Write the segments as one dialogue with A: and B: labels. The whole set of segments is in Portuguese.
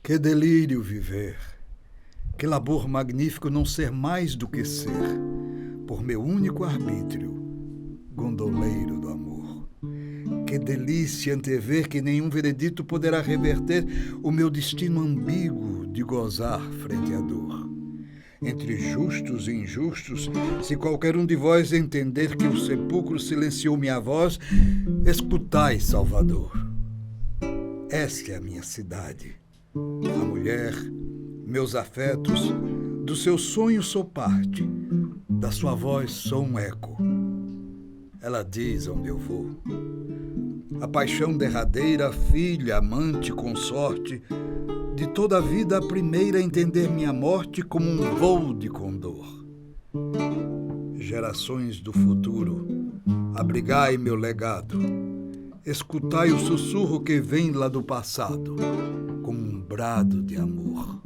A: Que delírio viver, que labor magnífico não ser mais do que ser, por meu único arbítrio, gondoleiro do amor. Que delícia antever que nenhum veredito poderá reverter o meu destino ambíguo de gozar frente à dor. Entre justos e injustos, se qualquer um de vós entender que o sepulcro silenciou minha voz, escutai, Salvador. Esta é a minha cidade. A mulher, meus afetos, do seu sonho sou parte, da sua voz sou um eco. Ela diz onde eu vou. A paixão derradeira, filha, amante, consorte, de toda a vida a primeira a entender minha morte como um voo de condor. Gerações do futuro, abrigai meu legado, escutai o sussurro que vem lá do passado, como um brado de amor.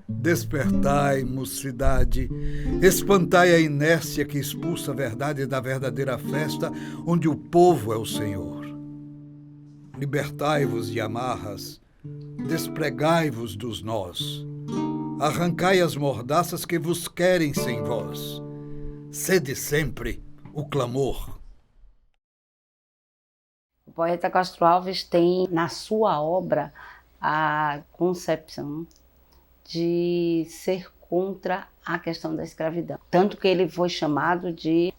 A: Despertai, mocidade, espantai a inércia que expulsa a verdade da verdadeira festa, onde o povo é o Senhor. Libertai-vos de amarras, despregai-vos dos nós, arrancai as mordaças que vos querem sem vós. Sede sempre o clamor.
B: O poeta Castro Alves tem na sua obra a concepção de ser contra a questão da escravidão. Tanto que ele foi chamado de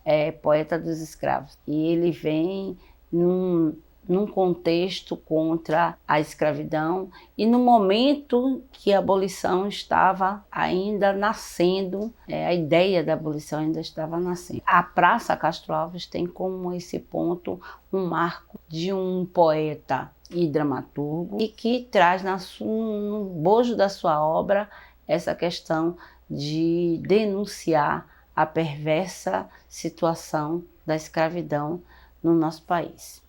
B: poeta dos escravos. E ele vem num contexto contra a escravidão e no momento que a abolição estava ainda nascendo, a ideia da abolição ainda estava nascendo. A Praça Castro Alves tem como esse ponto um marco de um poeta e dramaturgo e que traz no bojo da sua obra essa questão de denunciar a perversa situação da escravidão no nosso país.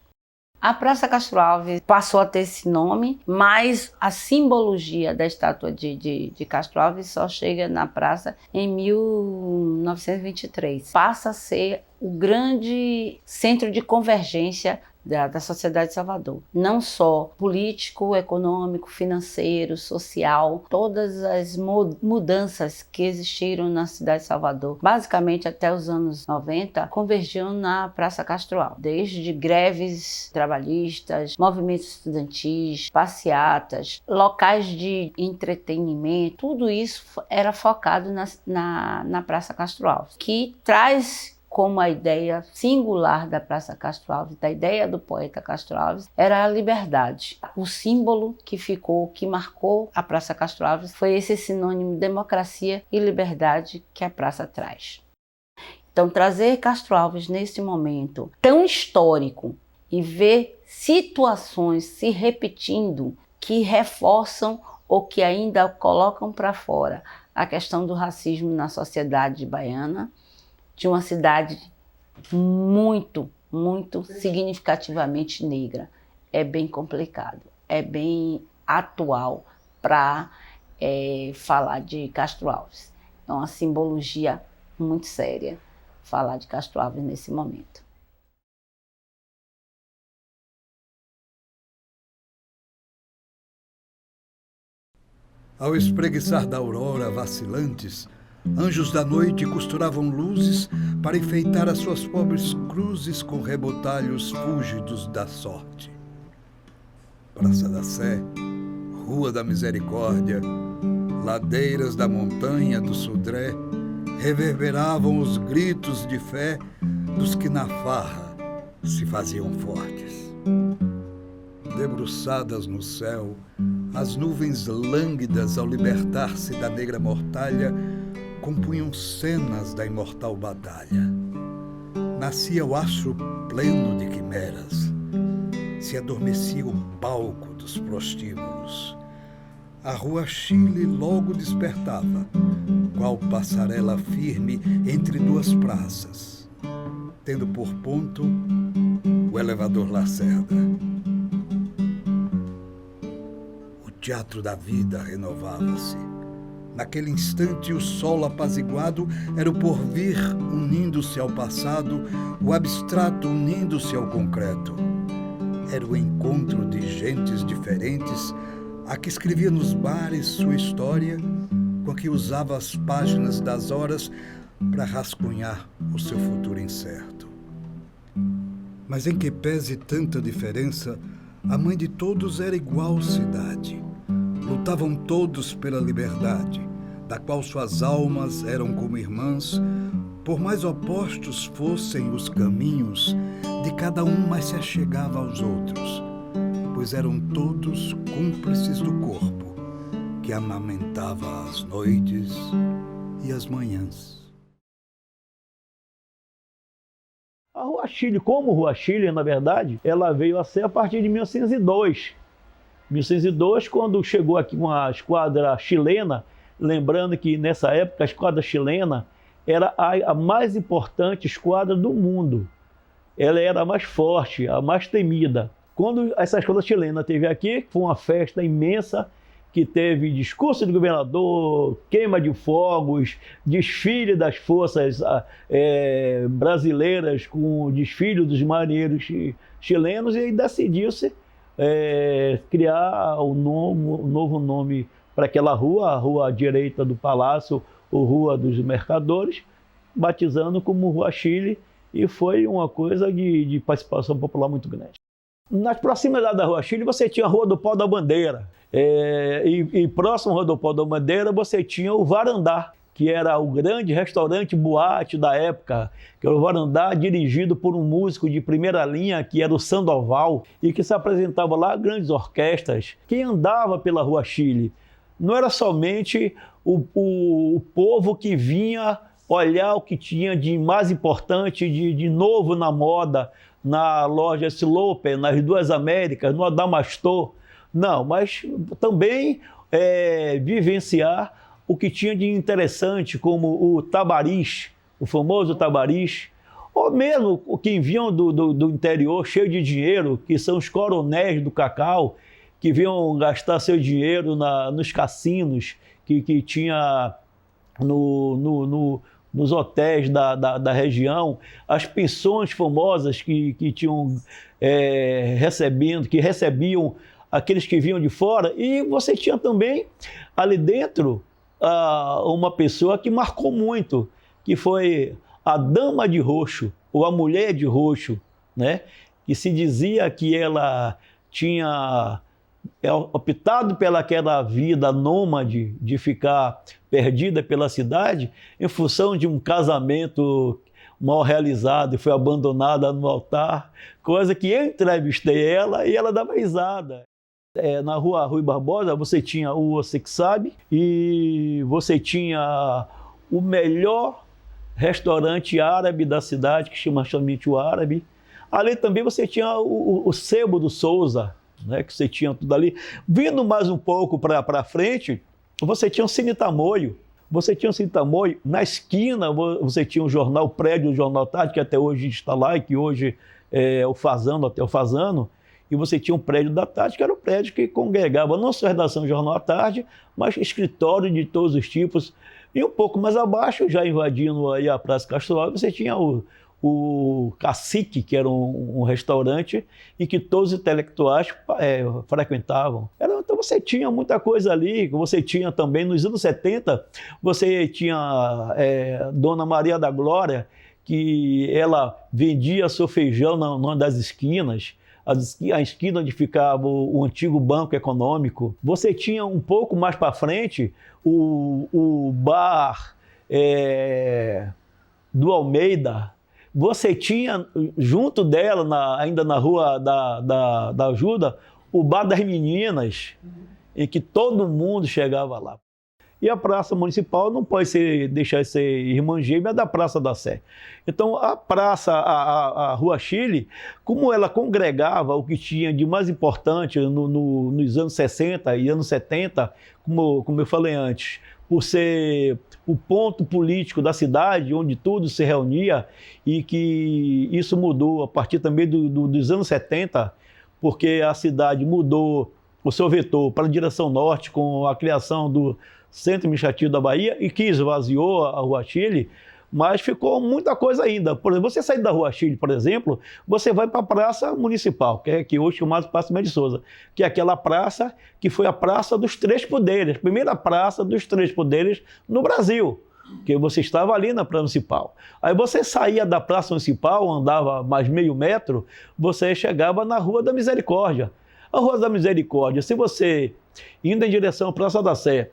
B: A Praça Castro Alves passou a ter esse nome, mas a simbologia da estátua de Castro Alves só chega na praça em 1923. Passa a ser o grande centro de convergência da sociedade de Salvador. Não só político, econômico, financeiro, social, todas as mudanças que existiram na cidade de Salvador, basicamente até os anos 90, convergiam na Praça Castro Alves. Desde greves trabalhistas, movimentos estudantis, passeatas, locais de entretenimento, tudo isso era focado na Praça Castro Alves, que traz como a ideia singular da Praça Castro Alves, da ideia do poeta Castro Alves, era a liberdade. O símbolo que marcou a Praça Castro Alves foi esse sinônimo de democracia e liberdade que a praça traz. Então, trazer Castro Alves nesse momento tão histórico e ver situações se repetindo que reforçam ou que ainda colocam para fora a questão do racismo na sociedade baiana, de uma cidade muito, muito significativamente negra. É bem complicado, é bem atual para falar de Castro Alves. É uma simbologia muito séria falar de Castro Alves nesse momento.
A: Ao espreguiçar da aurora vacilantes, anjos da noite costuravam luzes para enfeitar as suas pobres cruzes com rebotalhos fúlgidos da sorte. Praça da Sé, Rua da Misericórdia, ladeiras da montanha do Sodré, reverberavam os gritos de fé dos que na farra se faziam fortes. Debruçadas no céu, as nuvens lânguidas ao libertar-se da negra mortalha compunham cenas da imortal batalha. Nascia o astro pleno de quimeras, se adormecia o palco dos prostíbulos. A rua Chile logo despertava, qual passarela firme entre duas praças, tendo por ponto o elevador Lacerda. O teatro da vida renovava-se. Naquele instante, o sol apaziguado era o porvir unindo-se ao passado, o abstrato unindo-se ao concreto. Era o encontro de gentes diferentes a que escrevia nos bares sua história, com a que usava as páginas das horas para rascunhar o seu futuro incerto. Mas em que pese tanta diferença, a mãe de todos era igual cidade. Lutavam todos pela liberdade, da qual suas almas eram como irmãs. Por mais opostos fossem os caminhos, de cada um mais se achegava aos outros, pois eram todos cúmplices do corpo, que amamentava as noites e as manhãs.
C: A Rua Chile, como Rua Chile, na verdade, ela veio a ser a partir de 1902. 1902, quando chegou aqui uma esquadra chilena, lembrando que nessa época a esquadra chilena era a mais importante esquadra do mundo. Ela era a mais forte, a mais temida. Quando essa esquadra chilena esteve aqui, foi uma festa imensa, que teve discurso do governador, queima de fogos, desfile das forças brasileiras com o desfile dos marinheiros chilenos, e aí decidiu-se criar um novo nome para aquela rua, a rua à direita do Palácio, ou Rua dos Mercadores, batizando como Rua Chile, e foi uma coisa de participação popular muito grande. Nas proximidades da Rua Chile, você tinha a Rua do Pau da Bandeira, e próximo à Rua do Pau da Bandeira, você tinha o Varandá, que era o grande restaurante boate da época, que era o Varandá, dirigido por um músico de primeira linha, que era o Sandoval, e que se apresentava lá grandes orquestras. Quem andava pela Rua Chile não era somente o povo que vinha olhar o que tinha de mais importante, de novo na moda, na loja Sloper, nas Duas Américas, no Adamastor. Não, mas também vivenciar o que tinha de interessante, como o tabariz, o famoso tabariz, ou mesmo quem vinham do interior cheio de dinheiro, que são os coronéis do cacau, que vinham gastar seu dinheiro nos cassinos que tinha nos hotéis da região, as pensões famosas que tinham que recebiam aqueles que vinham de fora, e você tinha também ali dentro uma pessoa que marcou muito, que foi a Dama de Roxo, ou a Mulher de Roxo, né? Que se dizia que ela tinha optado pelaquela vida nômade de ficar perdida pela cidade em função de um casamento mal realizado e foi abandonada no altar, coisa que eu entrevistei ela e ela dava risada. Na Rua Rui Barbosa você tinha o Você Que Sabe e você tinha o melhor restaurante árabe da cidade, que chama Chamite o Árabe. Ali também você tinha o Sebo do Souza, né, que você tinha tudo ali. Vindo mais um pouco para frente, você tinha o Cine Tamoio. Você tinha o Cine Tamoio. Na esquina, você tinha o prédio do Jornal Tarde, que até hoje está lá e que hoje é o Fazano, até o Fazano. E você tinha um prédio da Tarde, que era um prédio que congregava não só a redação do Jornal à Tarde, mas escritório de todos os tipos. E um pouco mais abaixo, já invadindo aí a Praça Castro Alves, você tinha o Cacique, que era um restaurante e que todos os intelectuais frequentavam. Então você tinha muita coisa ali, você tinha também nos anos 70, você tinha Dona Maria da Glória, que ela vendia seu feijão numa das esquinas, a esquina onde ficava o antigo Banco Econômico. Você tinha um pouco mais para frente o bar do Almeida. Você tinha, junto dela, ainda na Rua da Ajuda, o Bar das Meninas, em que todo mundo chegava lá. E a Praça Municipal não pode deixar de ser irmã gêmea da Praça da Sé. Então, a Rua Chile, como ela congregava o que tinha de mais importante nos anos 60 e anos 70, como eu falei antes, por ser o ponto político da cidade, onde tudo se reunia, e que isso mudou a partir também dos anos 70, porque a cidade mudou o seu vetor para a direção norte com a criação do Centro Administrativo da Bahia, e que esvaziou a Rua Chile. mas ficou muita coisa ainda. Por exemplo, você sair da Rua Chile, por exemplo, você vai para a Praça Municipal, que hoje é chamada Praça Mé de Souza, que é aquela praça que foi a Praça dos Três Poderes, a primeira praça dos Três Poderes no Brasil, que você estava ali na Praça Municipal. Aí você saía da Praça Municipal, andava mais meio metro, você chegava na Rua da Misericórdia. A Rua da Misericórdia, se você, indo em direção à Praça da Sé,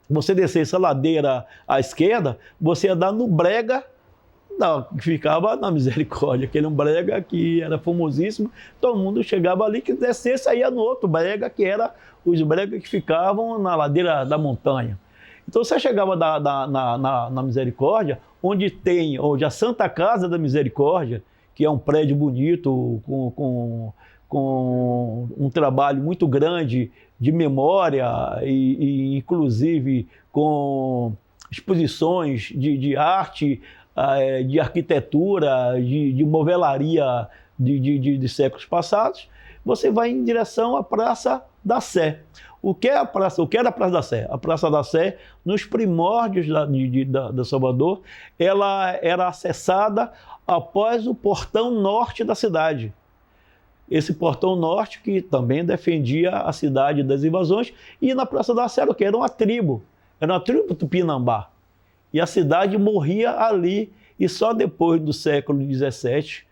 C: você descesse a ladeira à esquerda, você ia dar no Brega, que ficava na Misericórdia, aquele brega que era famosíssimo, todo mundo chegava ali, que descesse, aí ia no outro brega, que era os bregas que ficavam na ladeira da montanha. Então você chegava na Misericórdia, onde tem hoje a Santa Casa da Misericórdia, que é um prédio bonito, com um trabalho muito grande de memória e inclusive com exposições de arte, de arquitetura, de movelaria de séculos passados. Você vai em direção à Praça da Sé. O que era a Praça da Sé? A Praça da Sé, nos primórdios da Salvador, ela era acessada após o portão norte da cidade. Esse portão norte que também defendia a cidade das invasões, e na Praça da Sé, que era uma tribo tupinambá. E a cidade morria ali, e só depois do século XVII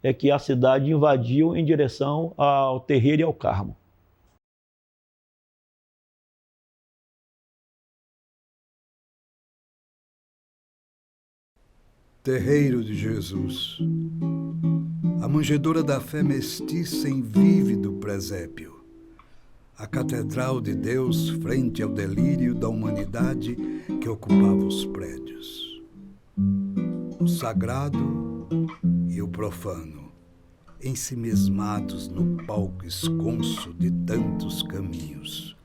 C: é que a cidade invadiu em direção ao Terreiro e ao Carmo.
A: Terreiro de Jesus, a manjedoura da fé mestiça em vívido presépio, a catedral de Deus frente ao delírio da humanidade que ocupava os prédios. O sagrado e o profano, ensimismados no palco esconso de tantos caminhos.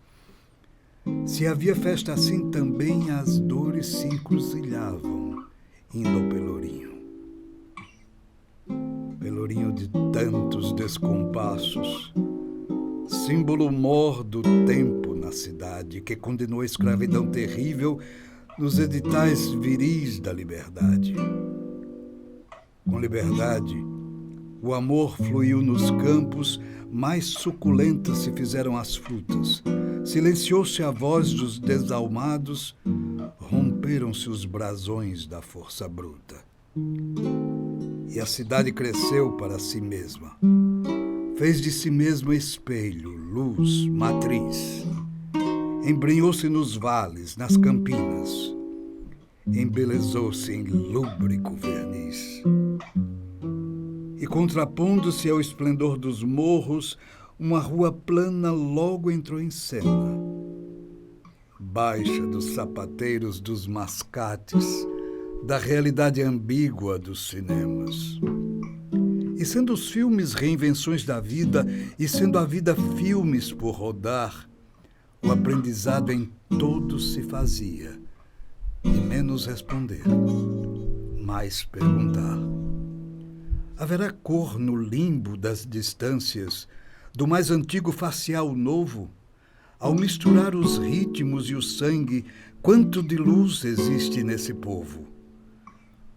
A: Se havia festa assim, também as dores se encruzilhavam, indo ao Pelourinho. Pelourinho de tantos descompassos, símbolo mor do tempo na cidade, que condenou a escravidão terrível nos editais viris da liberdade. Com liberdade, o amor fluiu nos campos, mais suculentas se fizeram as frutas. Silenciou-se a voz dos desalmados, romperam-se os brasões da força bruta. E a cidade cresceu para si mesma. Fez de si mesma espelho, luz, matriz. Embrenhou-se nos vales, nas campinas. Embelezou-se em lúbrico verniz. E contrapondo-se ao esplendor dos morros, uma rua plana logo entrou em cena. Baixa dos sapateiros dos mascates, da realidade ambígua dos cinemas. E sendo os filmes reinvenções da vida, e sendo a vida filmes por rodar, o aprendizado em todos se fazia, e menos responder, mais perguntar. Haverá cor no limbo das distâncias, do mais antigo facial novo? Ao misturar os ritmos e o sangue, quanto de luz existe nesse povo?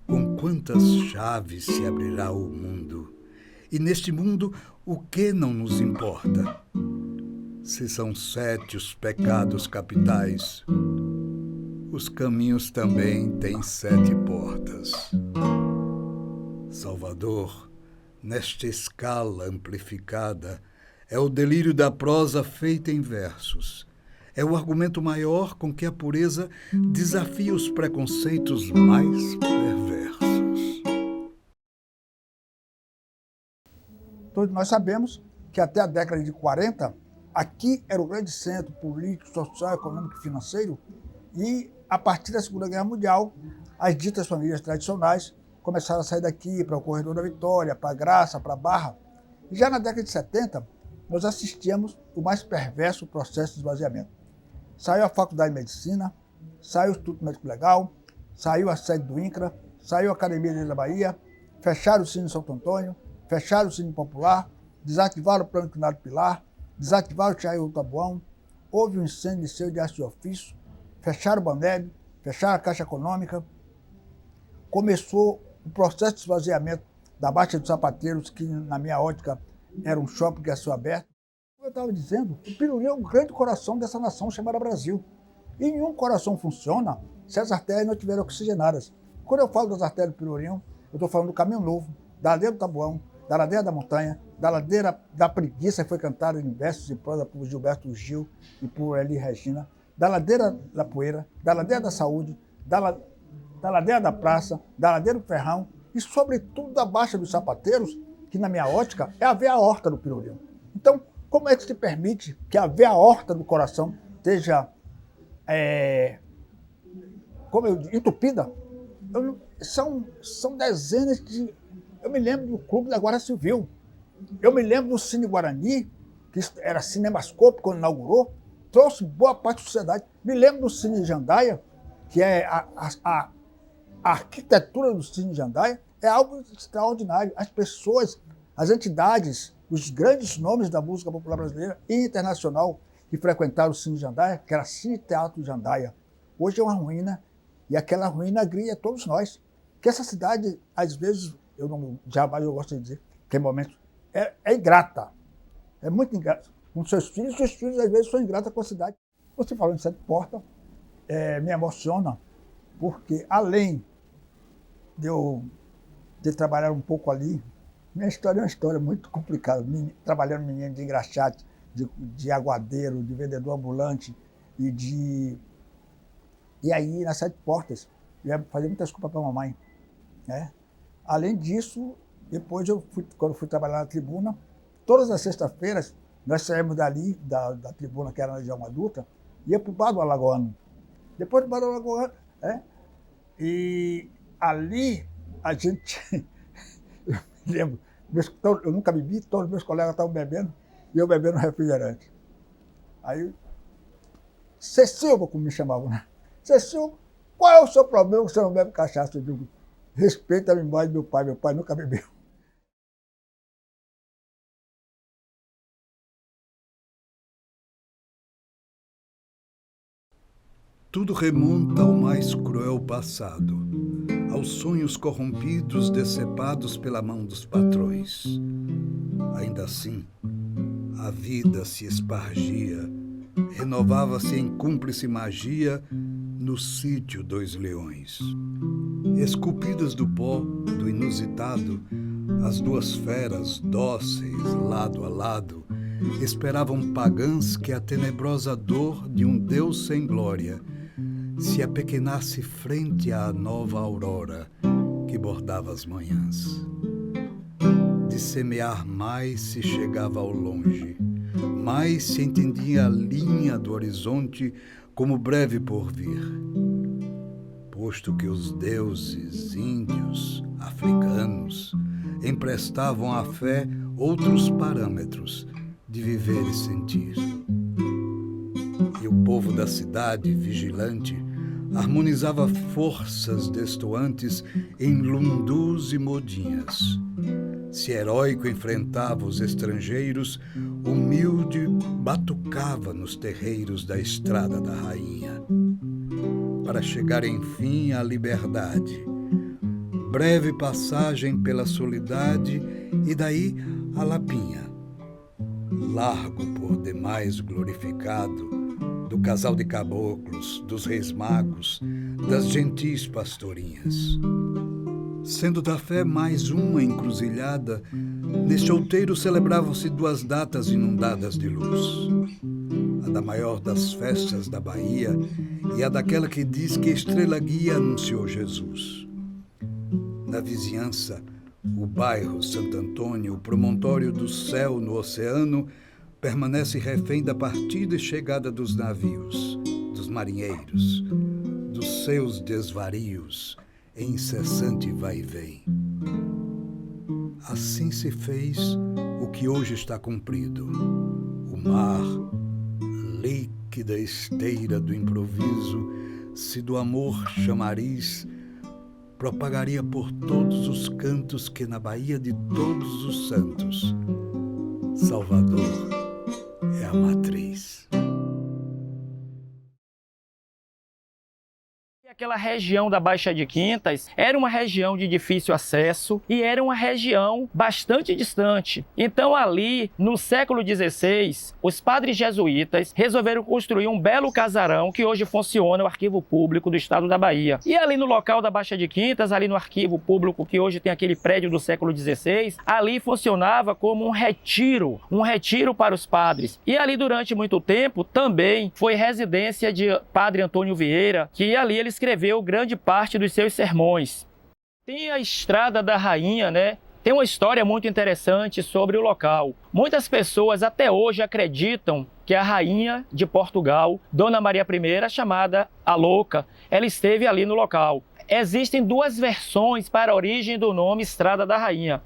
A: Com quantas chaves se abrirá o mundo? E neste mundo, o que não nos importa? Se são 7 os pecados capitais, os caminhos também têm 7 portas. Salvador, nesta escala amplificada, é o delírio da prosa feita em versos. É o argumento maior com que a pureza desafia os preconceitos mais perversos.
D: Todos nós sabemos que até a década de 40, aqui era o grande centro político, social, econômico e financeiro, e a partir da Segunda Guerra Mundial, as ditas famílias tradicionais começaram a sair daqui para o Corredor da Vitória, para a Graça, para a Barra. E já na década de 70, nós assistíamos o mais perverso processo de esvaziamento. Saiu a Faculdade de Medicina, saiu o Instituto Médico Legal, saiu a sede do INCRA, saiu a Academia de da Bahia, fecharam o Cine Santo Antônio, fecharam o Cine Popular, desativaram o Plano Inclinado Pilar, desativaram o Charuto Tabuão, houve um incêndio de Liceu de Arte e Ofício, fecharam o Baneb, fecharam a Caixa Econômica. começou o processo de esvaziamento da Baixa dos Sapateiros, que, na minha ótica, era um shopping que ia ser aberto. Como eu estava dizendo, o Pelourinho é o grande coração dessa nação chamada Brasil. E nenhum coração funciona se as artérias não estiverem oxigenadas. Quando eu falo das artérias do Pelourinho, eu estou falando do Caminho Novo, da Ladeira do Taboão, da Ladeira da Montanha, da Ladeira da Preguiça, que foi cantada em versos e prosa por Gilberto Gil e por Elis Regina, da Ladeira da Poeira, da Ladeira da Saúde, da Ladeira da Praça, da Ladeira do Ferrão e, sobretudo, da Baixa dos Sapateiros, que, na minha ótica, é a veia aorta do Pelourinho. Então, como é que se permite que a veia aorta do coração esteja entupida? São dezenas de... Eu me lembro do Clube da Guarda Civil. Eu me lembro do Cine Guarani, que era Cinemascope quando inaugurou, trouxe boa parte da sociedade. Me lembro do Cine Jandaia, que é a arquitetura do Cine Jandaia, é algo extraordinário. As pessoas, as entidades, os grandes nomes da música popular brasileira e internacional que frequentaram o Cine Jandaia, que era Cine Teatro Jandaia, hoje é uma ruína, e aquela ruína agride a todos nós. Que essa cidade, às vezes, jamais eu gosto de dizer, tem momentos, é ingrata, é muito ingrata com seus filhos às vezes são ingratos com a cidade. Você falou em Sete Portas, me emociona, porque além de trabalhar um pouco ali, minha história é uma história muito complicada, trabalhando menino de engraxate, de aguadeiro, de vendedor ambulante, e aí nas Sete Portas, eu ia fazer muitas culpas para a mamãe, né? Além disso, depois quando fui trabalhar na tribuna, todas as sextas-feiras, nós saímos dali, da tribuna que era na região adulta, ia para o Bar do Alagoano. Depois do Bar do Alagoano, e ali a gente, eu me lembro, eu nunca bebi, todos os meus colegas estavam bebendo, e eu bebendo refrigerante. Aí, Cecilva, como me chamavam, né? Cecilva, qual é o seu problema que você não bebe cachaça? Eu digo, respeita a memória do meu pai nunca bebeu.
A: Tudo remonta ao mais cruel passado, aos sonhos corrompidos decepados pela mão dos patrões. Ainda assim, a vida se espargia, renovava-se em cúmplice magia no sítio Dois Leões. Esculpidas do pó do inusitado, as duas feras, dóceis, lado a lado, esperavam pagãs que a tenebrosa dor de um Deus sem glória se apequenasse frente à nova aurora que bordava as manhãs. De semear mais se chegava ao longe, mais se entendia a linha do horizonte como breve porvir. Posto que os deuses índios, africanos, emprestavam à fé outros parâmetros de viver e sentir. E o povo da cidade, vigilante, harmonizava forças destoantes em lundus e modinhas. Se heróico enfrentava os estrangeiros, humilde batucava nos terreiros da estrada da rainha. Para chegar enfim à liberdade, breve passagem pela solidade e daí a Lapinha, largo por demais glorificado, do casal de caboclos, dos reis magos, das gentis pastorinhas. Sendo da fé mais uma encruzilhada, neste outeiro celebravam-se duas datas inundadas de luz. A da maior das festas da Bahia e a daquela que diz que estrela guia anunciou Jesus. Na vizinhança, o bairro Santo Antônio, o promontório do céu no oceano, permanece refém da partida e chegada dos navios, dos marinheiros, dos seus desvarios, em incessante vai e vem. Assim se fez o que hoje está cumprido. O mar, líquida esteira do improviso, se do amor chamariz, propagaria por todos os cantos que na Baía de Todos os Santos, Salvador é a matriz.
E: aquela região da Baixa de Quintas era uma região de difícil acesso e era uma região bastante distante. Então ali, no século XVI, os padres jesuítas resolveram construir um belo casarão que hoje funciona, o Arquivo Público do Estado da Bahia. E ali no local da Baixa de Quintas, ali no Arquivo Público, que hoje tem aquele prédio do século XVI, ali funcionava como um retiro para os padres. E ali durante muito tempo também foi residência de Padre Antônio Vieira, que ali ele escreveu grande parte dos seus sermões. Tem a Estrada da Rainha, né? Tem uma história muito interessante sobre o local. Muitas pessoas até hoje acreditam que a rainha de Portugal, Dona Maria I, chamada a Louca, ela esteve ali no local. Existem duas versões para a origem do nome Estrada da Rainha.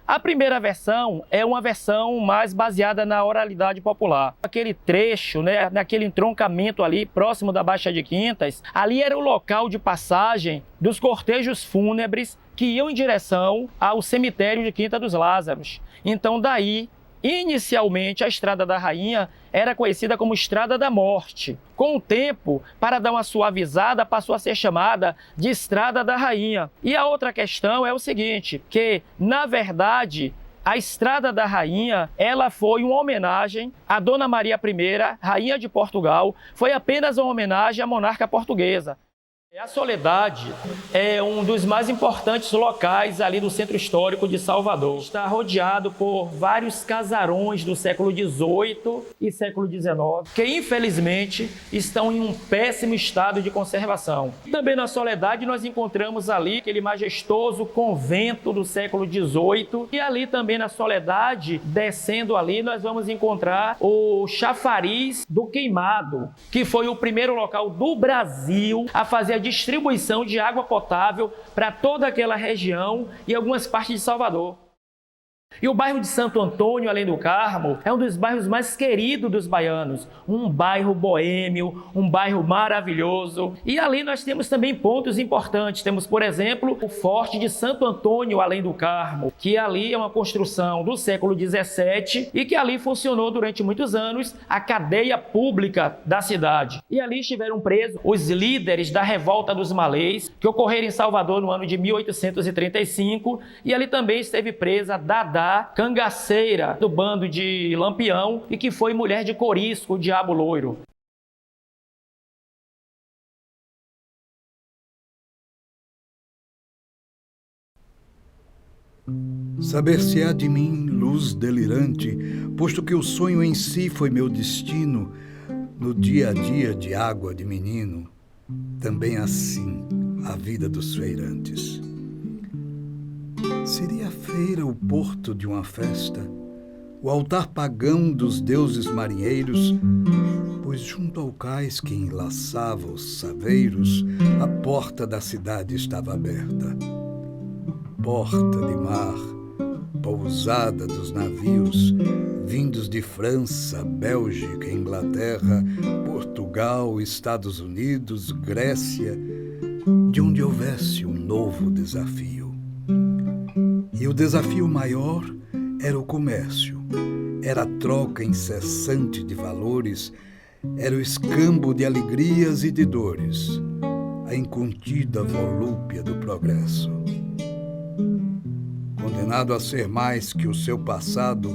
E: A primeira versão é uma versão mais baseada na oralidade popular. Aquele trecho, né, naquele entroncamento ali próximo da Baixa de Quintas, ali era o local de passagem dos cortejos fúnebres que iam em direção ao cemitério de Quinta dos Lázaros. Então daí, inicialmente, a Estrada da Rainha era conhecida como Estrada da Morte. Com o tempo, para dar uma suavizada, passou a ser chamada de Estrada da Rainha. E a outra questão é o seguinte, que, na verdade, a Estrada da Rainha, ela foi uma homenagem à Dona Maria I, Rainha de Portugal, foi apenas uma homenagem à monarca portuguesa. A Soledade é um dos mais importantes locais ali do centro histórico de Salvador. Está rodeado por vários casarões do século XVIII e século XIX, que infelizmente estão em um péssimo estado de conservação. Também na Soledade nós encontramos ali aquele majestoso convento do século XVIII e ali também na Soledade, descendo ali, nós vamos encontrar o chafariz do Queimado, que foi o primeiro local do Brasil a fazer a distribuição de água potável para toda aquela região e algumas partes de Salvador. E o bairro de Santo Antônio, além do Carmo, é um dos bairros mais queridos dos baianos. Um bairro boêmio, um bairro maravilhoso. E ali nós temos também pontos importantes. Temos, por exemplo, o Forte de Santo Antônio, além do Carmo, que ali é uma construção do século XVII e que ali funcionou durante muitos anos a cadeia pública da cidade. E ali estiveram presos os líderes da Revolta dos Malês, que ocorreram em Salvador no ano de 1835, e ali também esteve presa Dadá, cangaceira do bando de Lampião e que foi mulher de Corisco, o Diabo Loiro.
A: Saber-se-á de mim, luz delirante, posto que o sonho em si foi meu destino, no dia a dia de água de menino, também assim a vida dos feirantes. Seria a feira o porto de uma festa, o altar pagão dos deuses marinheiros, pois junto ao cais que enlaçava os saveiros, a porta da cidade estava aberta. Porta de mar, pousada dos navios, vindos de França, Bélgica, Inglaterra, Portugal, Estados Unidos, Grécia, de onde houvesse um novo desafio. E o desafio maior era o comércio, era a troca incessante de valores, era o escambo de alegrias e de dores, a incontida volúpia do progresso. Condenado a ser mais que o seu passado,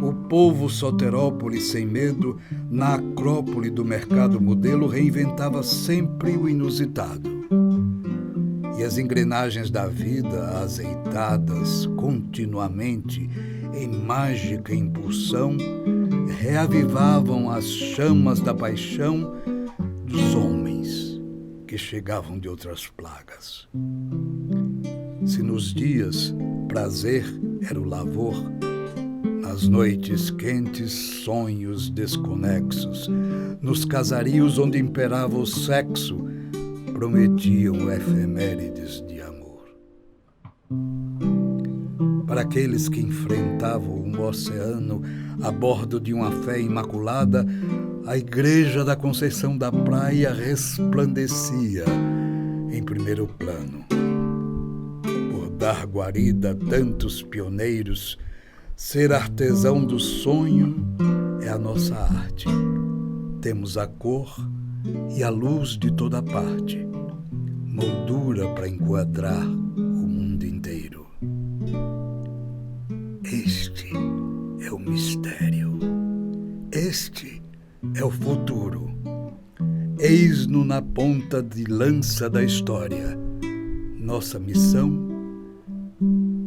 A: o povo soterópole sem medo, na acrópole do mercado modelo, reinventava sempre o inusitado. E as engrenagens da vida, azeitadas continuamente em mágica impulsão, reavivavam as chamas da paixão dos homens que chegavam de outras plagas. Se nos dias prazer era o lavor, nas noites quentes sonhos desconexos, nos casarios onde imperava o sexo, prometiam efemérides de amor. Para aqueles que enfrentavam um oceano a bordo de uma fé imaculada, a igreja da Conceição da Praia resplandecia em primeiro plano. Por dar guarida a tantos pioneiros, ser artesão do sonho é a nossa arte. Temos a cor e a luz de toda parte. moldura para enquadrar o mundo inteiro. Este é o mistério. Este é o futuro. Eis-no na ponta de lança da história. Nossa missão: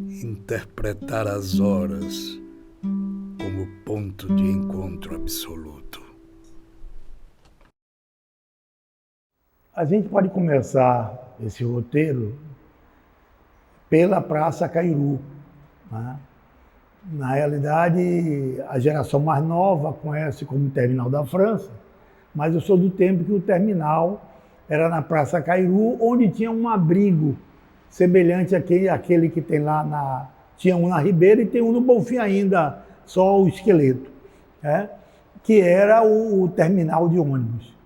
A: interpretar as horas como ponto de encontro absoluto.
F: A gente pode começar esse roteiro pela Praça Cairu, né? Na realidade, a geração mais nova conhece como Terminal da França, mas eu sou do tempo que o terminal era na Praça Cairu, onde tinha um abrigo semelhante àquele que tem lá tinha um na Ribeira e tem um no Bonfim ainda, só o esqueleto, né? Que era o terminal de ônibus.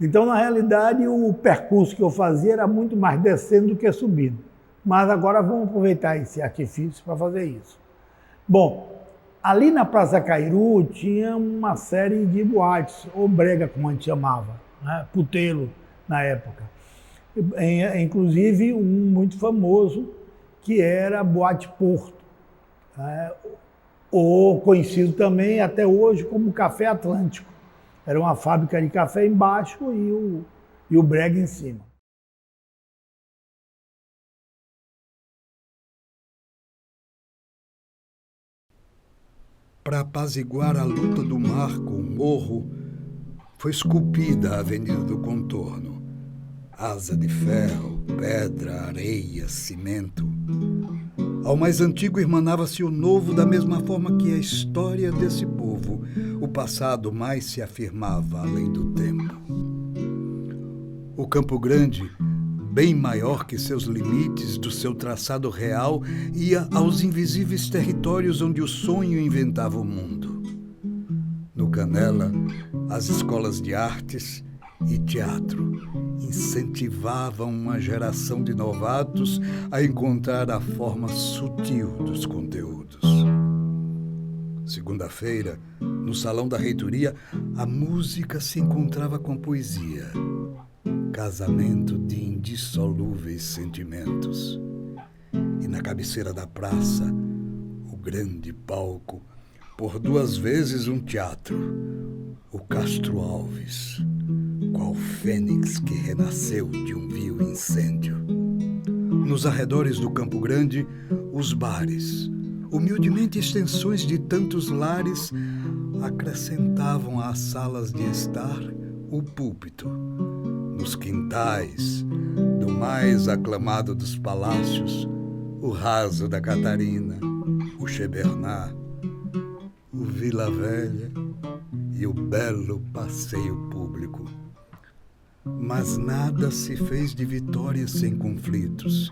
F: Então, na realidade, o percurso que eu fazia era muito mais descendo do que subindo. Mas agora vamos aproveitar esse artifício para fazer isso. Bom, ali na Praça Cairu tinha uma série de boates, ou brega, como a gente chamava, né? Puteiro na época. Inclusive um muito famoso, que era a Boate Porto, né? Ou conhecido também até hoje como Café Atlântico. Era uma fábrica de café embaixo e o brega em cima.
A: Para apaziguar a luta do mar com o morro, foi esculpida a Avenida do Contorno. Asa de ferro, pedra, areia, cimento. Ao mais antigo irmanava-se o novo da mesma forma que a história desse povo. O passado mais se afirmava além do tempo. O Campo Grande, bem maior que seus limites do seu traçado real, ia aos invisíveis territórios onde o sonho inventava o mundo. No Canela, as escolas de artes e teatro incentivavam uma geração de novatos a encontrar a forma sutil dos conteúdos. Segunda-feira, no salão da reitoria, a música se encontrava com a poesia. Casamento de indissolúveis sentimentos. E na cabeceira da praça, o grande palco, por 2 vezes um teatro, o Castro Alves, qual fênix que renasceu de um vil incêndio. Nos arredores do Campo Grande, os bares, humildemente extensões de tantos lares, acrescentavam às salas de estar o púlpito. Nos quintais do mais aclamado dos palácios, o Raso da Catarina, o Chebernat, o Vila Velha e o belo passeio público. Mas nada se fez de vitórias sem conflitos.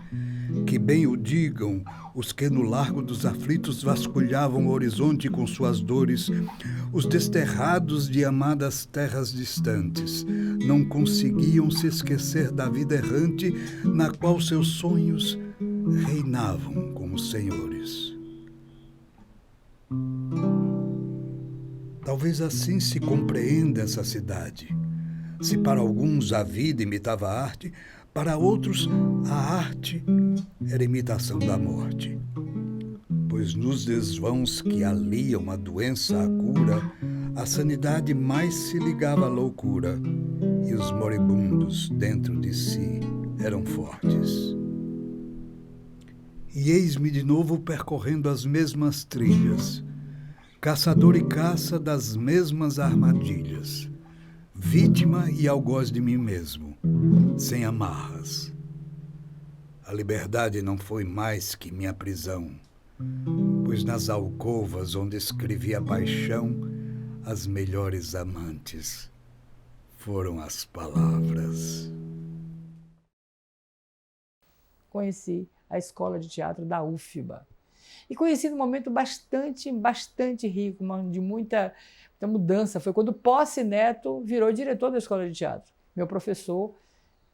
A: Que bem o digam os que no largo dos aflitos vasculhavam o horizonte com suas dores, os desterrados de amadas terras distantes não conseguiam se esquecer da vida errante na qual seus sonhos reinavam como senhores. Talvez assim se compreenda essa cidade. Se para alguns a vida imitava a arte, para outros a arte era imitação da morte. Pois nos desvãos que aliam a doença à cura, a sanidade mais se ligava à loucura, e os moribundos dentro de si eram fortes. E eis-me de novo percorrendo as mesmas trilhas, caçador e caça das mesmas armadilhas, vítima e algoz de mim mesmo, sem amarras. A liberdade não foi mais que minha prisão, pois nas alcovas onde escrevi a paixão, as melhores amantes foram as palavras.
G: Conheci a escola de teatro da UFBA. E conheci num momento bastante rico, de muita mudança. Foi quando Posse Neto virou diretor da escola de teatro. Meu professor,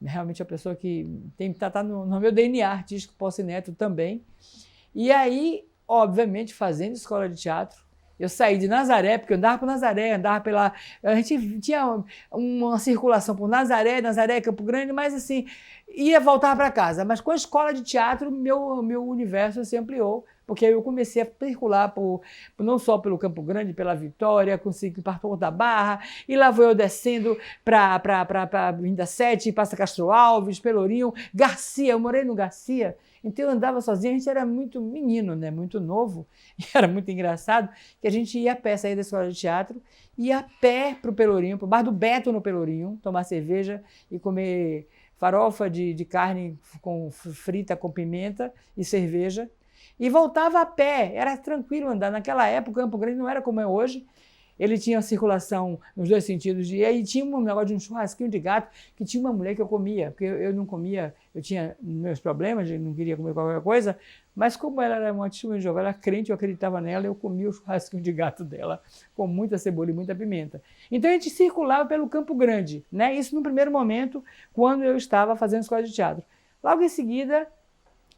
G: realmente a pessoa que está no meu DNA artístico, Posse Neto também. E aí, obviamente, fazendo escola de teatro, Eu saí de Nazaré, porque eu andava por Nazaré, andava pela... A gente tinha uma circulação por Nazaré, Campo Grande, mas assim, ia voltar para casa. Mas com a escola de teatro, meu universo se ampliou, porque aí eu comecei a circular não só pelo Campo Grande, pela Vitória, consegui ir para Porto da Barra, e lá vou eu descendo para Vinda 7, Passa Castro Alves, Pelourinho, Garcia, eu morei no Garcia, então eu andava sozinha, a gente era muito menino, né? Muito novo, e era muito engraçado, que a gente ia a pé, sair da escola de teatro, ia a pé para o Pelourinho, para o bar do Beto no Pelourinho, tomar cerveja e comer farofa de carne frita com pimenta e cerveja, e voltava a pé, era tranquilo andar. Naquela época, o Campo Grande não era como é hoje, ele tinha circulação nos dois sentidos, e aí tinha um negócio de um churrasquinho de gato, que tinha uma mulher que eu comia, porque eu não comia, eu tinha meus problemas, eu não queria comer qualquer coisa, mas como ela era uma testemunha de Jeová, ela era crente, eu acreditava nela, eu comia o churrasquinho de gato dela, com muita cebola e muita pimenta. Então a gente circulava pelo Campo Grande, né? Isso no primeiro momento, quando eu estava fazendo escola de teatro. Logo em seguida,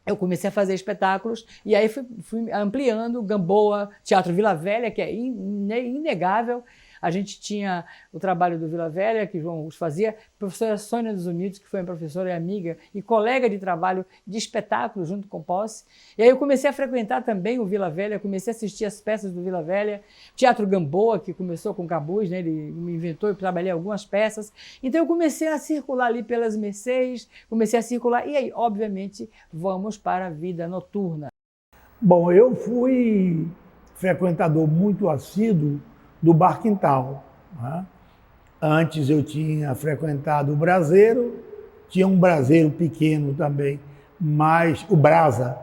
G: eu comecei a fazer espetáculos e aí fui ampliando Gamboa, Teatro Vila Velha, que é inegável. A gente tinha o trabalho do Vila Velha, que João Augusto fazia, a professora Sônia dos Unidos, que foi minha professora e amiga e colega de trabalho de espetáculos junto com Posse. E aí eu comecei a frequentar também o Vila Velha, comecei a assistir as peças do Vila Velha, Teatro Gamboa, que começou com Cabuz, né? Ele me inventou e trabalhei algumas peças. Então eu comecei a circular ali pelas Mercês, comecei a circular, e aí, obviamente, vamos para a vida noturna.
F: Bom, eu fui frequentador muito assíduo do Bar Quintal, né? Antes eu tinha frequentado o Braseiro, tinha um Braseiro pequeno também, mas o Brasa,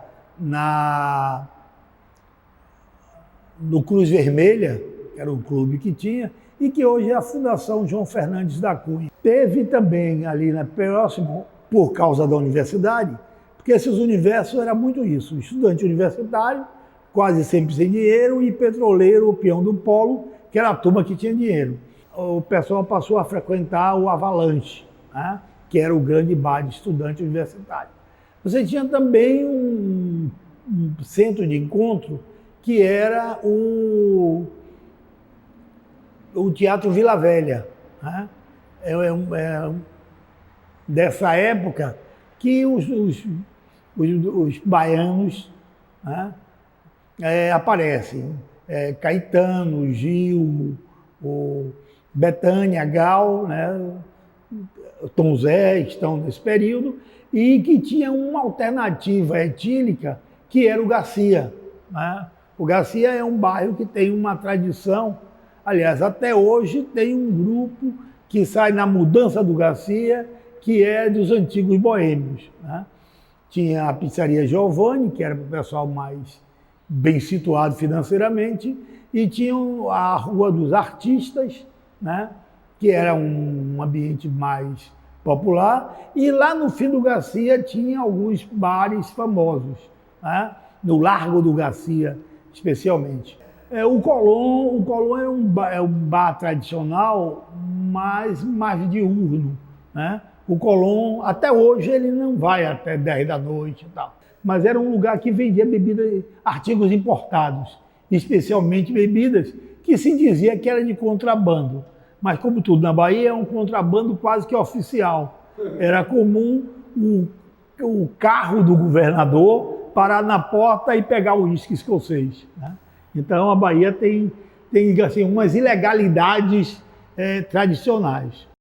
F: no Cruz Vermelha, que era o clube que tinha, e que hoje é a Fundação João Fernandes da Cunha. Teve também ali próximo, por causa da universidade, porque esses universos era muito isso, estudante universitário, quase sempre sem dinheiro, e petroleiro, o peão do polo, que era a turma que tinha dinheiro. O pessoal passou a frequentar o Avalanche, né? Que era o grande bar de estudante universitário. Você tinha também um centro de encontro que era o Teatro Vila Velha, né? Dessa época que os baianos, né, aparecem. Caetano, Gil, Betânia, Gal, né, Tom Zé estão nesse período, e que tinha uma alternativa etílica, que era o Garcia, né? O Garcia é um bairro que tem uma tradição, aliás, até hoje tem um grupo que sai na mudança do Garcia, que é dos antigos boêmios, né? Tinha a Pizzaria Giovanni, que era para o pessoal mais bem situado financeiramente, e tinha a Rua dos Artistas, né, que era um ambiente mais popular, e lá no fim do Garcia tinha alguns bares famosos, né, no Largo do Garcia, especialmente. O Colón é um bar tradicional, mas mais diurno, né? O Colón, até hoje, ele não vai até 10 da noite e tal. Mas era um lugar que vendia bebidas, artigos importados, especialmente bebidas que se dizia que era de contrabando. Mas, como tudo na Bahia, é um contrabando quase que oficial. Era comum o carro do governador parar na porta e pegar o uísque escocês, né? Então, a Bahia tem assim, umas ilegalidades tradicionais.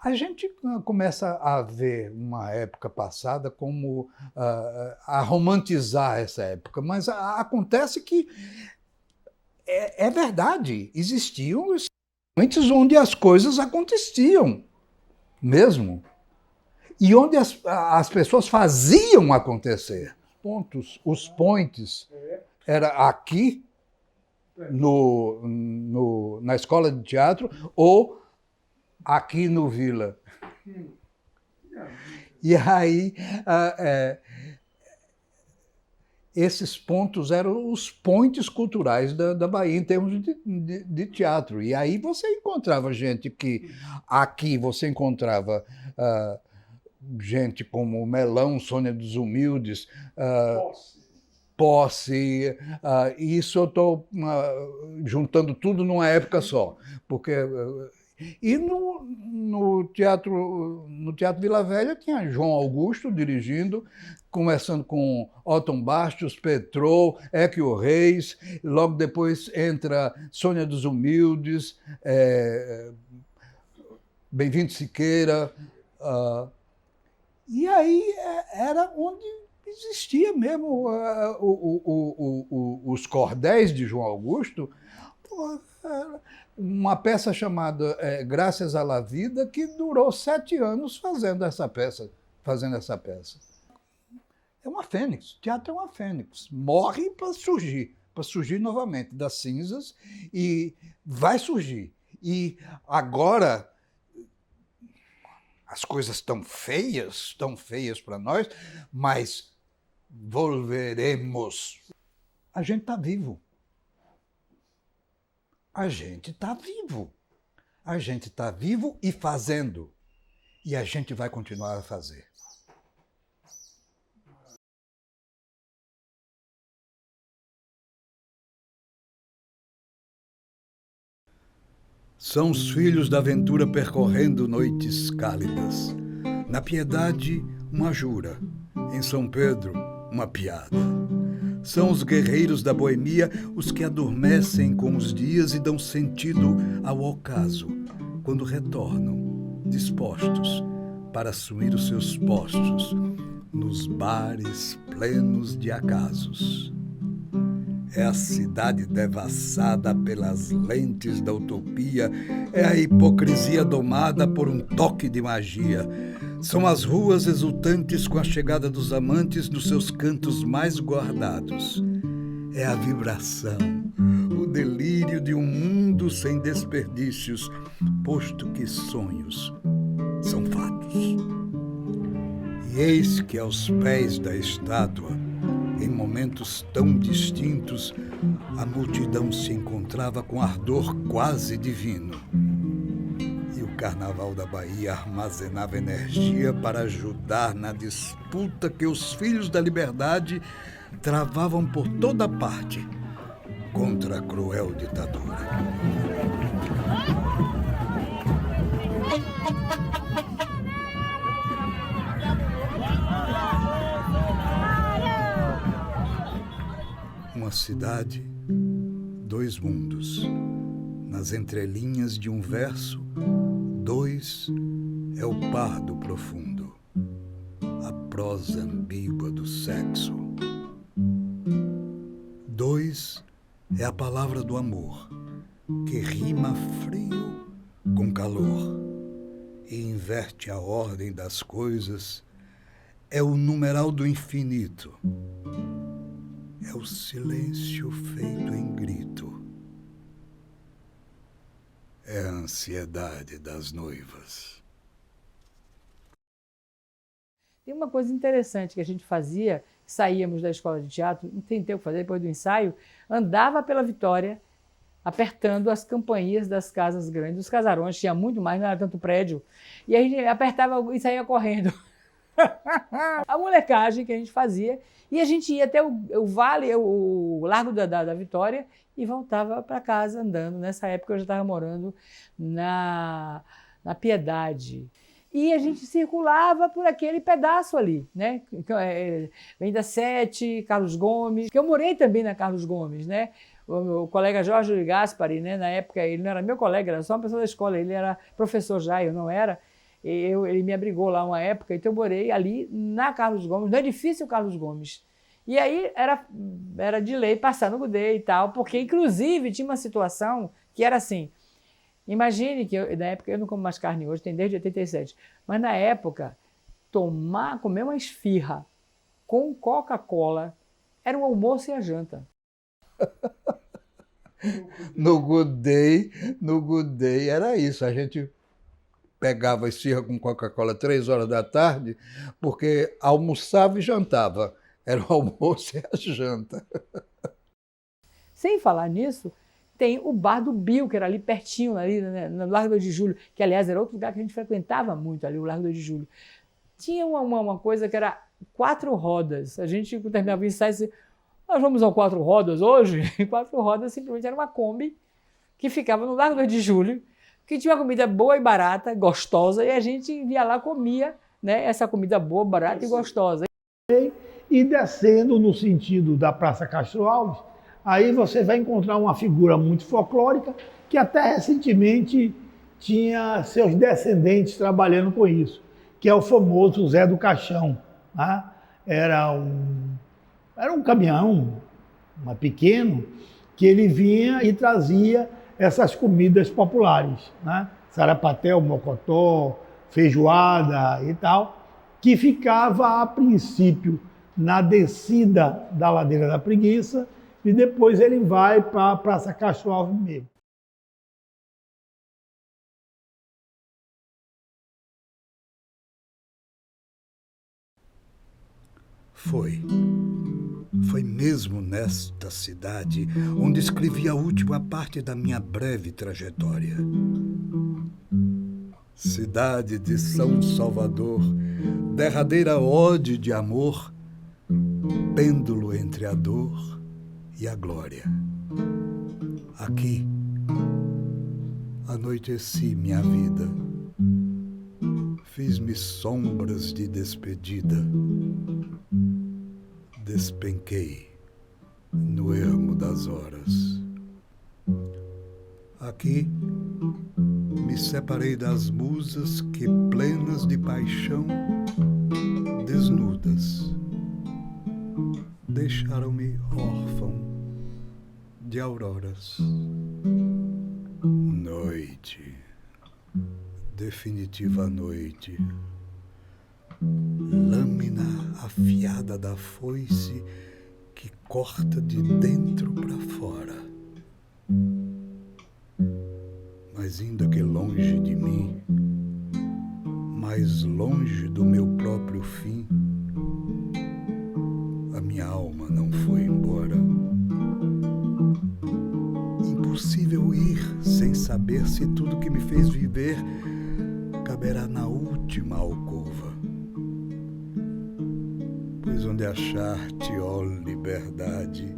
A: A gente começa a ver uma época passada como a romantizar essa época, mas acontece que é verdade, existiam momentos onde as coisas aconteciam mesmo, e onde as pessoas faziam acontecer. Os points, era aqui na escola de teatro ou aqui no Vila. E aí, esses pontos eram os pontes culturais da Bahia em termos de teatro. E aí você encontrava gente que... Aqui você encontrava gente como Melão, Sônia dos Humildes, posse, isso eu estou juntando tudo numa época só, porque e no Teatro Vila Velha tinha João Augusto dirigindo, começando com Otton Bastos, Petrou, Équio Reis, logo depois entra Sônia dos Humildes, Bem-vindo Siqueira, e aí era onde existia mesmo os cordéis de João Augusto. Uma peça chamada Graças à la Vida, que durou 7 anos fazendo essa peça. É uma fênix, o teatro é uma fênix, morre para surgir novamente das cinzas, e vai surgir. E agora as coisas estão feias para nós, mas volveremos. A gente está vivo. A gente está vivo. A gente está vivo e fazendo. E a gente vai continuar a fazer. São os filhos da aventura percorrendo noites cálidas. Na Piedade, uma jura. Em São Pedro, uma piada. São os guerreiros da boemia os que adormecem com os dias e dão sentido ao ocaso, quando retornam, dispostos para assumir os seus postos nos bares plenos de acasos. É a cidade devassada pelas lentes da utopia, é a hipocrisia domada por um toque de magia. São as ruas exultantes com a chegada dos amantes nos seus cantos mais guardados. É a vibração, o delírio de um mundo sem desperdícios, posto que sonhos são fatos. E eis que aos pés da estátua, em momentos tão distintos, a multidão se encontrava com ardor quase divino. E o Carnaval da Bahia armazenava energia para ajudar na disputa que os filhos da liberdade travavam por toda parte contra a cruel ditadura. Uma cidade, 2 mundos. Nas entrelinhas de um verso, 2 é o pardo profundo, a prosa ambígua do sexo. 2 é a palavra do amor, que rima frio com calor e inverte a ordem das coisas. É o numeral do infinito. É o silêncio feito em grito. É a ansiedade das noivas.
G: Tem uma coisa interessante que a gente fazia, saíamos da escola de teatro, não tem tempo de fazer, depois do ensaio, andava pela Vitória, apertando as campainhas das casas grandes, dos casarões, tinha muito mais, não era tanto prédio, e a gente apertava e saía correndo. A molecagem que a gente fazia, e a gente ia até o vale, o Largo da Vitória, e voltava para casa andando. Nessa época eu já estava morando na Piedade. E a gente circulava por aquele pedaço ali, né? Venda 7, Carlos Gomes, que eu morei também na Carlos Gomes, né? O colega Jorge Gaspari, né? Na época ele não era meu colega, era só uma pessoa da escola, ele era professor já, eu não era. Ele me abrigou lá uma época, então eu morei ali na Carlos Gomes, no edifício Carlos Gomes. E aí era de lei passar no Gudê e tal, porque inclusive tinha uma situação que era assim, imagine que na época eu não como mais carne hoje, tem desde 87, mas na época comer uma esfirra com Coca-Cola era o almoço e a janta.
A: No Good Day era isso, a gente pegava esfirra com Coca-Cola 3 horas da tarde, porque almoçava e jantava. Era o almoço e a janta.
G: Sem falar nisso, tem o bar do Bill, que era ali pertinho, ali, né, no Largo 2 de Julho, que aliás era outro lugar que a gente frequentava muito ali, o Largo 2 de Julho. Tinha uma coisa que era 4 rodas. A gente terminava o ensaio e dizia, Nós vamos ao Quatro Rodas hoje, Quatro Rodas simplesmente era uma Kombi que ficava no Largo 2 de Julho, que tinha uma comida boa e barata, gostosa, e a gente ia lá, comia, né, essa comida boa, barata e gostosa.
F: E descendo no sentido da Praça Castro Alves, aí você vai encontrar uma figura muito folclórica que até recentemente tinha seus descendentes trabalhando com isso, que é o famoso Zé do Caixão. Né? Era um caminhão, pequeno, que ele vinha e trazia essas comidas populares, né? Sarapatel, mocotó, feijoada e tal, que ficava a princípio na descida da Ladeira da Preguiça e depois ele vai para a Praça Castro Alves mesmo.
A: Foi mesmo nesta cidade onde escrevi a última parte da minha breve trajetória. Cidade de São Salvador, derradeira ode de amor, pêndulo entre a dor e a glória. Aqui anoiteci minha vida, fiz-me sombras de despedida, despenquei no ermo das horas. Aqui me separei das musas que, plenas de paixão, desnudas, deixaram-me órfão de auroras. Noite, definitiva noite, lâmina afiada da foice que corta de dentro para fora. Mas ainda que longe de mim, mais longe do meu próprio fim, a minha alma não foi embora. Impossível ir sem saber se tudo que me fez viver caberá na última alcova. Pois onde achar-te, ó liberdade,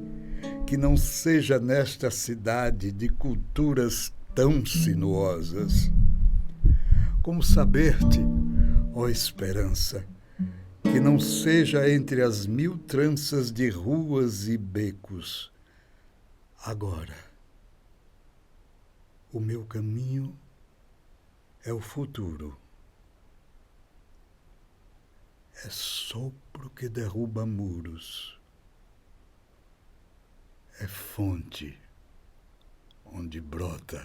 A: que não seja nesta cidade de culturas tão sinuosas? Como saber-te, ó esperança, que não seja entre as mil tranças de ruas e becos? Agora, o meu caminho é o futuro. É sopro que derruba muros. É fonte onde brota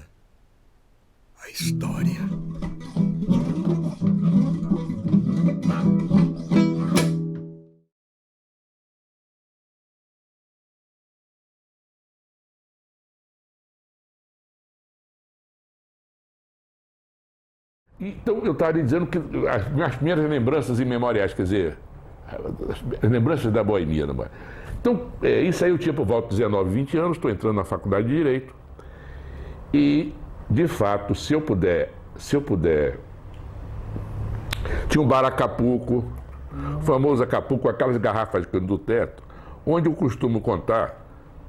A: a história.
H: Então, eu estava dizendo que as minhas primeiras lembranças imemoriais, quer dizer, as lembranças da boemia. Então, isso aí eu tinha por volta de 19, 20 anos, estou entrando na faculdade de Direito. E, de fato, se eu puder, tinha um bar Acapulco, o famoso Acapulco, com aquelas garrafas de cano do teto, onde eu costumo contar,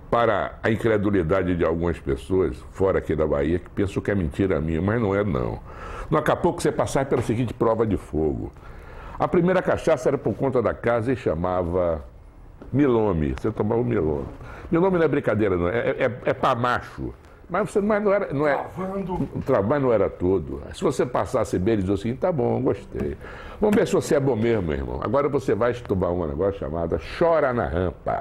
H: para a incredulidade de algumas pessoas, fora aqui da Bahia, que pensam que é mentira minha, mas não é não. No Acapulco você passava pela seguinte prova de fogo. A primeira cachaça era por conta da casa e chamava milome. Você tomava o milome. Milome não é brincadeira, não. É para macho. Mas não era tudo. Se você passasse bem e dizia assim, tá bom, gostei. Vamos ver se você é bom mesmo, meu irmão. Agora você vai tomar um negócio chamado Chora na Rampa.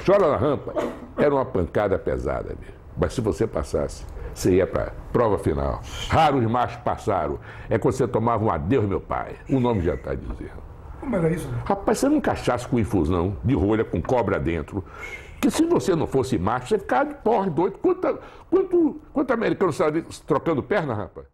H: Chora na Rampa era uma pancada pesada, mas se você passasse, você ia para a prova final. Raros machos passaram. É quando você tomava um adeus, meu pai. O nome já está dizendo.
D: Como era isso?
H: Rapaz, você não cachaça com infusão de rolha com cobra dentro. Que se você não fosse macho, você ficava de porra doido. Quanto americano estava trocando perna, rapaz?